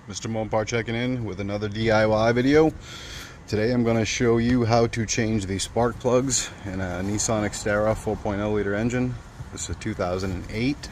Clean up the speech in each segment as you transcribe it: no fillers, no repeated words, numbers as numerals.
MistrMopar checking in with another DIY video. Today I'm going to show you how to change the spark plugs in a Nissan Xterra 4.0 liter engine. This is a 2008.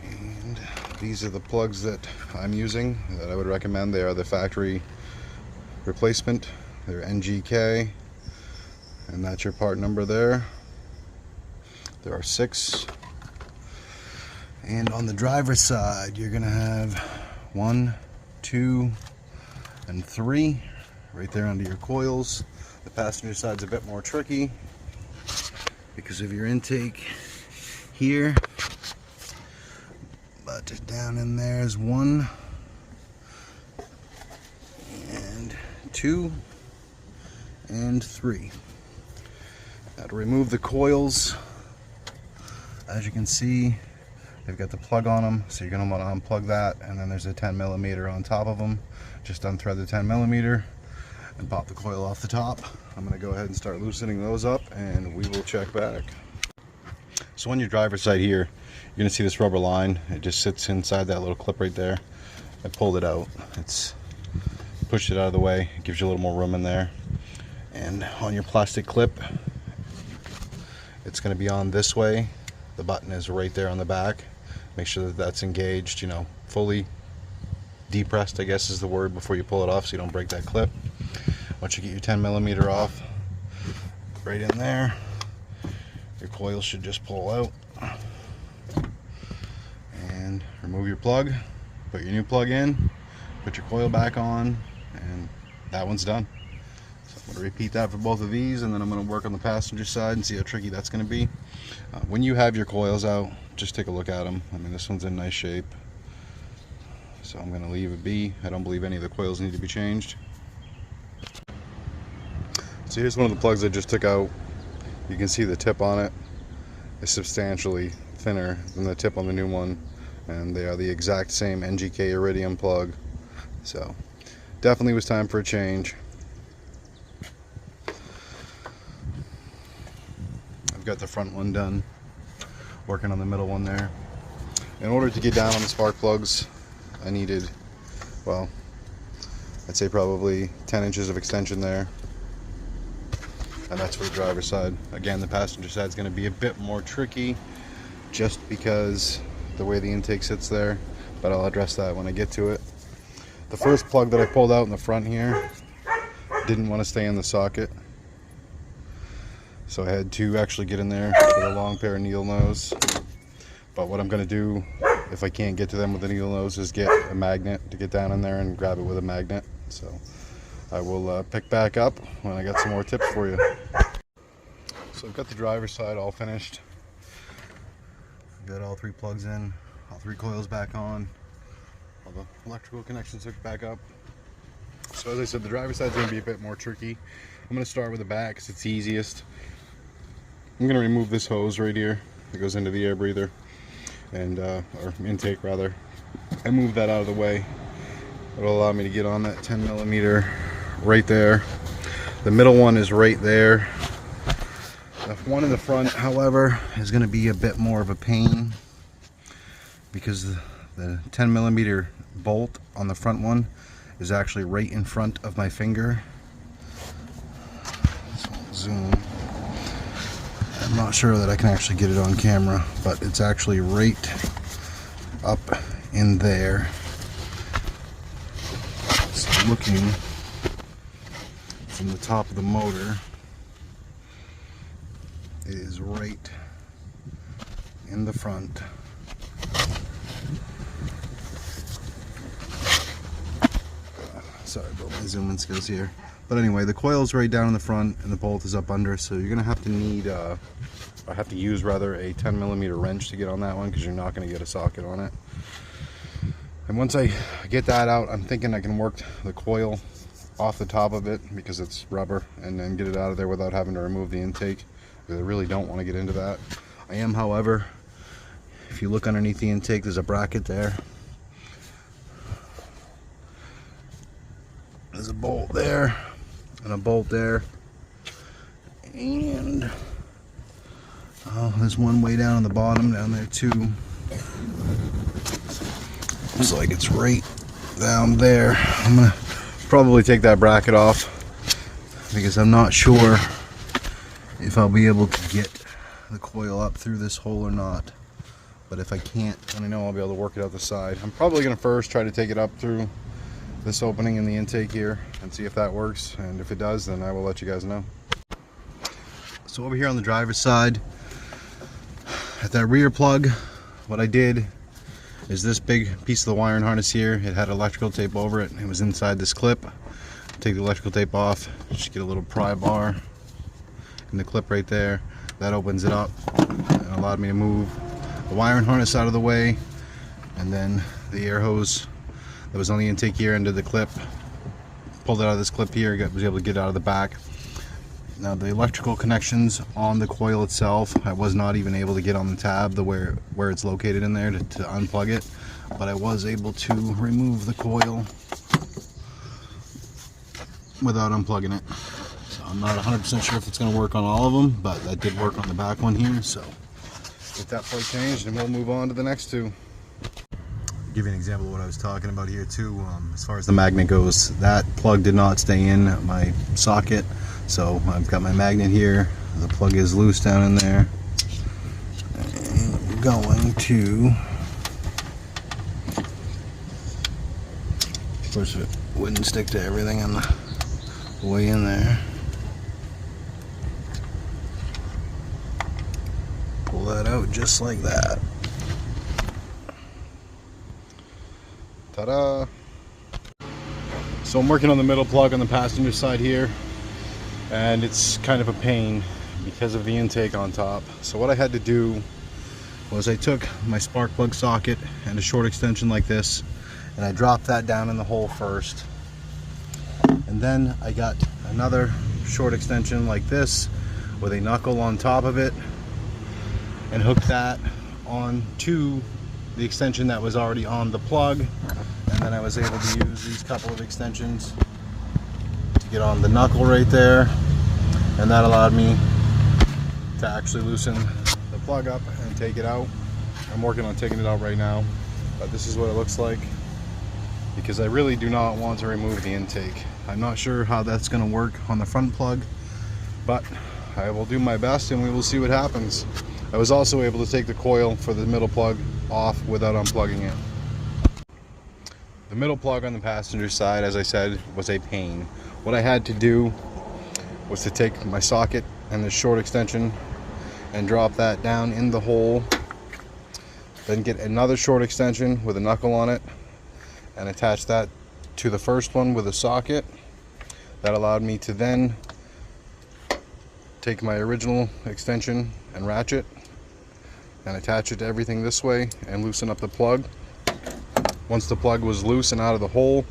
And these are the plugs that I'm using that I would recommend. They are the factory replacement. They're NGK, and that's your part number there. There are 6. And on the driver's side, you're gonna have 1, 2, and 3 right there under your coils. The passenger side's a bit more tricky because of your intake here, but down in there is 1 and 2 and 3. Now to remove the coils, as you can see, they've got the plug on them, so you're going to want to unplug that, and then there's a 10mm on top of them. Just unthread the 10mm and pop the coil off the top. I'm going to go ahead and start loosening those up, and we will check back. So on your driver's side here, you're going to see this rubber line. It just sits inside that little clip right there. I pulled it out. It's pushed it out of the way. It gives you a little more room in there. And on your plastic clip, it's going to be on this way. The button is right there on the back. Make sure that that's engaged, you know, fully depressed, I guess is the word, before you pull it off so you don't break that clip. Once you get your 10mm off, right in there, your coil should just pull out. And remove your plug, put your new plug in, put your coil back on, and that one's done. So I'm going to repeat that for both of these, and then I'm going to work on the passenger side and see how tricky that's going to be. When you have your coils out, just take a look at them. I mean, this one's in nice shape, so I'm going to leave it be. I don't believe any of the coils need to be changed. So here's one of the plugs I just took out. You can see the tip on it is substantially thinner than the tip on the new one, and they are the exact same NGK iridium plug. So definitely was time for a change. Got the front one done, working on the middle one there. In order to get down on the spark plugs, I needed, well, I'd say probably 10 inches of extension there, and that's for the driver's side. Again, the passenger side is going to be a bit more tricky just because the way the intake sits there, but I'll address that when I get to it. The first plug that I pulled out in the front here didn't want to stay in the socket, so I had to actually get in there with a long pair of needle nose. But what I'm going to do, if I can't get to them with a needle nose, is get a magnet to get down in there and grab it with a magnet. So I will pick back up when I got some more tips for you. So I've got the driver's side all finished. Got all 3 plugs in, all 3 coils back on, all the electrical connections hooked back up. So as I said, the driver's side is going to be a bit more tricky. I'm going to start with the back because it's easiest. I'm going to remove this hose right here that goes into the air breather, and or intake rather. I move that out of the way. It'll allow me to get on that 10mm right there. The middle one is right there. The one in the front, however, is going to be a bit more of a pain because the 10mm bolt on the front one is actually right in front of my finger. So I'll zoom. I'm not sure that I can actually get it on camera, but it's actually right up in there. So looking from the top of the motor, it is right in the front. Sorry about my zoom-in skills here. But anyway, the coil's right down in the front and the bolt is up under, so you're going to have to use a 10mm wrench to get on that one because you're not going to get a socket on it. And once I get that out, I'm thinking I can work the coil off the top of it because it's rubber, and then get it out of there without having to remove the intake, because I really don't want to get into that. I am, however, if you look underneath the intake, there's a bracket there. There's a bolt there and a bolt there, and there's one way down on the bottom down there too. Looks like it's right down there. I'm gonna probably take that bracket off because I'm not sure if I'll be able to get the coil up through this hole or not. But if I can't, then I know I'll be able to work it out the side. I'm probably gonna first try to take it up through this opening in the intake here and see if that works. And if it does, then I will let you guys know. So over here on the driver's side, at that rear plug, what I did is this big piece of the wiring harness here, it had electrical tape over it. It was inside this clip. Take the electrical tape off, just get a little pry bar in the clip right there. That opens it up and allowed me to move the wiring harness out of the way, and then the air hose that was on the intake here into the clip, pulled it out of this clip here, was able to get it out of the back. Now the electrical connections on the coil itself, I was not even able to get on the tab, where it's located in there to unplug it, but I was able to remove the coil without unplugging it. So I'm not 100% sure if it's going to work on all of them, but that did work on the back one here. So get that plug changed and we'll move on to the next two. Give you an example of what I was talking about here too. As far as the magnet goes, that plug did not stay in my socket, so I've got my magnet here. The plug is loose down in there, and I'm going to, of course it wouldn't stick to everything on the way in there. Pull that out just like that. Ta-da! So I'm working on the middle plug on the passenger side here, and it's kind of a pain because of the intake on top. So what I had to do was I took my spark plug socket and a short extension like this, and I dropped that down in the hole first. And then I got another short extension like this with a knuckle on top of it and hooked that onto the extension that was already on the plug, and then I was able to use these couple of extensions to get on the knuckle right there, and that allowed me to actually loosen the plug up and take it out. I'm working on taking it out right now, but this is what it looks like, because I really do not want to remove the intake. I'm not sure how that's going to work on the front plug, but I will do my best and we will see what happens. I was also able to take the coil for the middle plug off without unplugging it. The middle plug on the passenger side, as I said, was a pain. What I had to do was to take my socket and the short extension and drop that down in the hole, then get another short extension with a knuckle on it and attach that to the first one with a socket. That allowed me to then take my original extension and ratchet and attach it to everything this way and loosen up the plug. Once the plug was loose and out of the hole,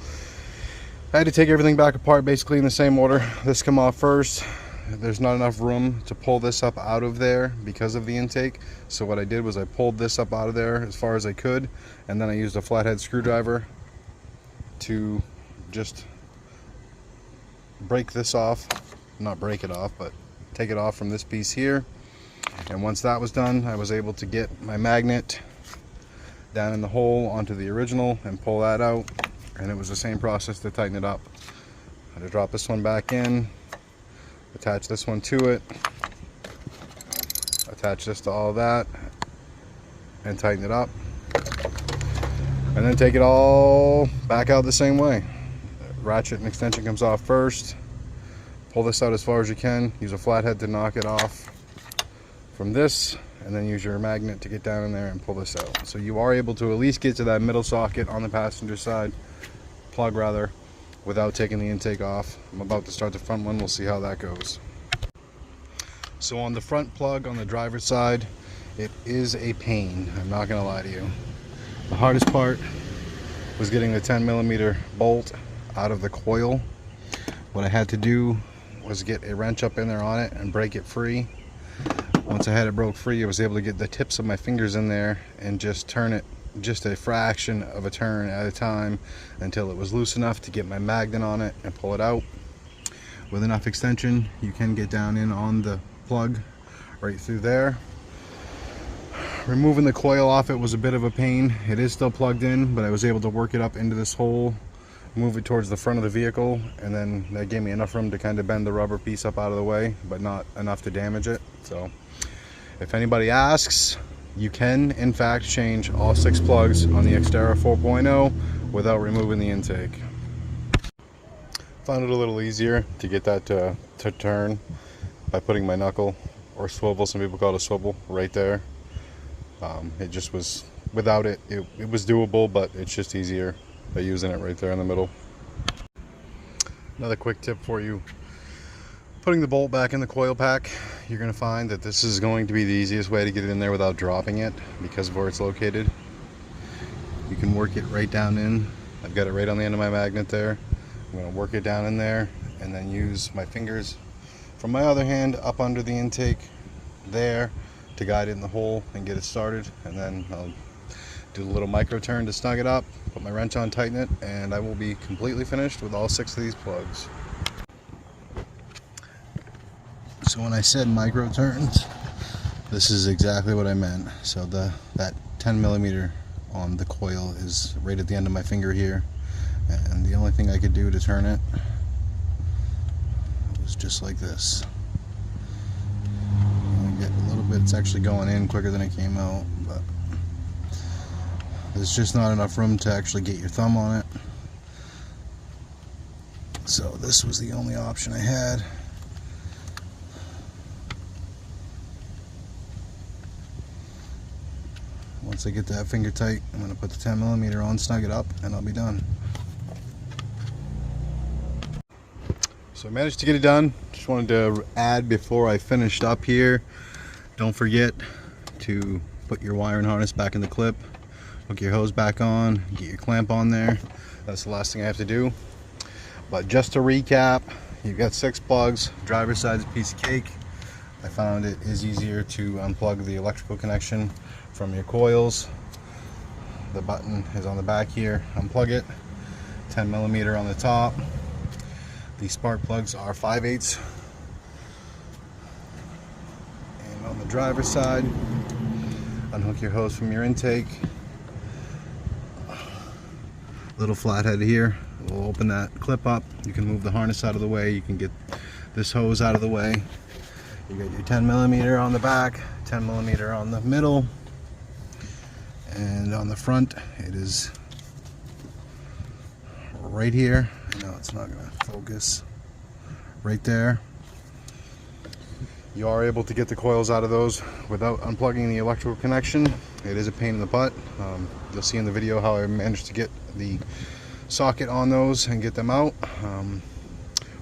I had to take everything back apart basically in the same order. This come off first. There's not enough room to pull this up out of there because of the intake, so what I did was I pulled this up out of there as far as I could, and then I used a flathead screwdriver to just break this off, not break it off, but take it off from this piece here. And once that was done, I was able to get my magnet down in the hole onto the original and pull that out, and it was the same process to tighten it up. I had to drop this one back in, attach this one to it, attach this to all of that, and tighten it up, and then take it all back out the same way. Ratchet and extension comes off first. Pull this out as far as you can, use a flathead to knock it off from this, and then use your magnet to get down in there and pull this out. So you are able to at least get to that middle socket on the passenger side, plug rather, without taking the intake off. I'm about to start the front one, we'll see how that goes. So on the front plug on the driver's side, it is a pain, I'm not gonna lie to you. The hardest part was getting the 10mm bolt out of the coil. What I had to do was get a wrench up in there on it and break it free. Once I had it broke free, I was able to get the tips of my fingers in there and just turn it just a fraction of a turn at a time until it was loose enough to get my magnet on it and pull it out. With enough extension, you can get down in on the plug right through there. Removing the coil off it was a bit of a pain. It is still plugged in, but I was able to work it up into this hole, move it towards the front of the vehicle, and then that gave me enough room to kind of bend the rubber piece up out of the way, but not enough to damage it. So if anybody asks, you can in fact change all 6 plugs on the Xterra 4.0 without removing the intake. Found it a little easier to get that to turn by putting my knuckle, or swivel, some people call it a swivel, right there. It just was, without it, it was doable, but it's just easier by using it right there in the middle. Another quick tip for you: putting the bolt back in the coil pack, you're going to find that this is going to be the easiest way to get it in there without dropping it because of where it's located. You can work it right down in. I've got it right on the end of my magnet there. I'm going to work it down in there and then use my fingers from my other hand up under the intake there to guide it in the hole and get it started, and then I'll do a little micro turn to snug it up, put my wrench on, tighten it, and I will be completely finished with all 6 of these plugs. So when I said micro turns, this is exactly what I meant. So that 10mm on the coil is right at the end of my finger here, and the only thing I could do to turn it was just like this. Get a little bit, it's actually going in quicker than it came out, but there's just not enough room to actually get your thumb on it. So this was the only option I had. Once I get that finger tight, I'm going to put the 10mm on, snug it up, and I'll be done. So I managed to get it done. Just wanted to add before I finished up here, don't forget to put your wiring harness back in the clip, hook your hose back on, get your clamp on there. That's the last thing I have to do. But just to recap, you've got 6 plugs. Driver's side is a piece of cake. I found it is easier to unplug the electrical connection from your coils. The button is on the back here. Unplug it. 10mm on the top. The spark plugs are 5/8. And on the driver's side, unhook your hose from your intake. Little flathead here. We'll open that clip up. You can move the harness out of the way. You can get this hose out of the way. You got your 10mm on the back, 10mm on the middle, and on the front it is right here. No, it's not going to focus. Right there. You are able to get the coils out of those without unplugging the electrical connection. It is a pain in the butt. You'll see in the video how I managed to get the socket on those and get them out.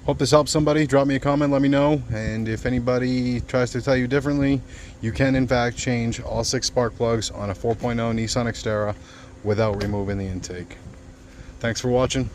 Hope this helps somebody. Drop me a comment, let me know. And if anybody tries to tell you differently, you can in fact change all 6 spark plugs on a 4.0 Nissan Xterra without removing the intake. Thanks for watching.